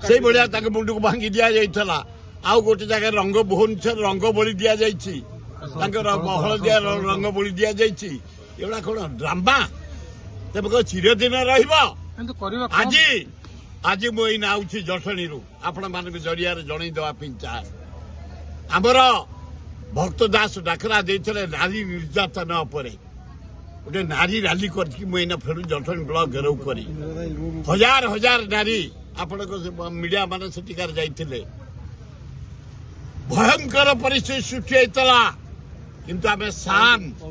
से भाया मुंड को भांगी दि जाइला आउ गोटे जगह रंग भुवनेश्वर रंग बोली दि जाइए हलदिया रंग बोली दि जाइए एगुड़ा कौन ड्रामा तेज चिरदिन आज आज मुझे आऊँगी जटणी आपण मान जरिया जन देवाई चाहे आमर भक्त दास डाकरा देते नारी निर्यातन गोटे नारी रैली करना फेर जटणी ब्लक घेराव कर हजार हजार नारी आपण मीडिया मान सेठिकार जाइए भयंकर परिस्थिति सृष्टि होता किंतु आम शांत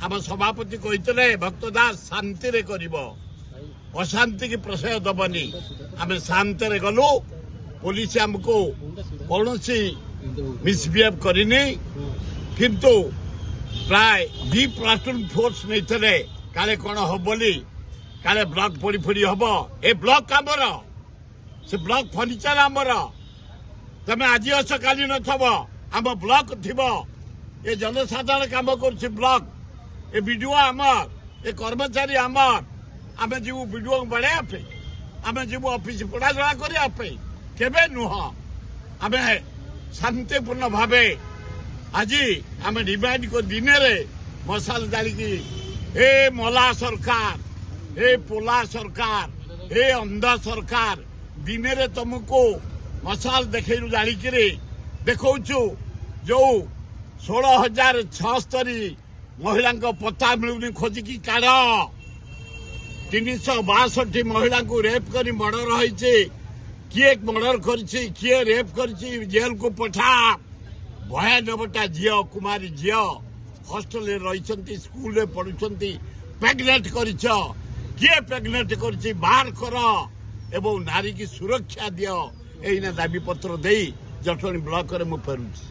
आम सभापति कहते भक्त दास शांति रे कर अशांति की प्रशय दबनी आम शांत गलु पुलिस आमको कौन मिसबिहेव करनी किंतु प्राय 2 प्लाटून फोर्स नहीं काले कौन हम बोली काले ब्लॉक पोड़ी फोड़ी हम ए ब्लॉक आमर से ब्लॉक फर्निचर आमर तमें आज अस काली नथब आम ब्लॉक थी ये जनसाधारण काम कर ब्लॉक ए बीडीओ आमर ए कर्मचारी आमर आम जीव बीडीओ बढ़ाई आम जीव ऑफिस पढ़ाशा करने केवे नुह आम शांतिपूर्ण भाव आज आम डिमांड को दिन में मशाल जालिकी हे मला सरकार हे पोला सरकार हे अंधा सरकार दिन में तुमको मशाल देखे जालिक देखु जो 16,076 महिला पता मिलूनी खोजिकी काढ़ 362 महिला को रेप कर मर्डर होइछे किए मर्डर किए रेप कर जेल को पठा 92टा झील कुमारी झील हॉस्टल रही स्कूल पढ़ुंट प्रेग्नेंट कर किए प्रेग्नेंट कर बाहर कर एवं नारी की सुरक्षा दियो एना दाबी पत्र दे जटणी ब्लॉक में फेरुची।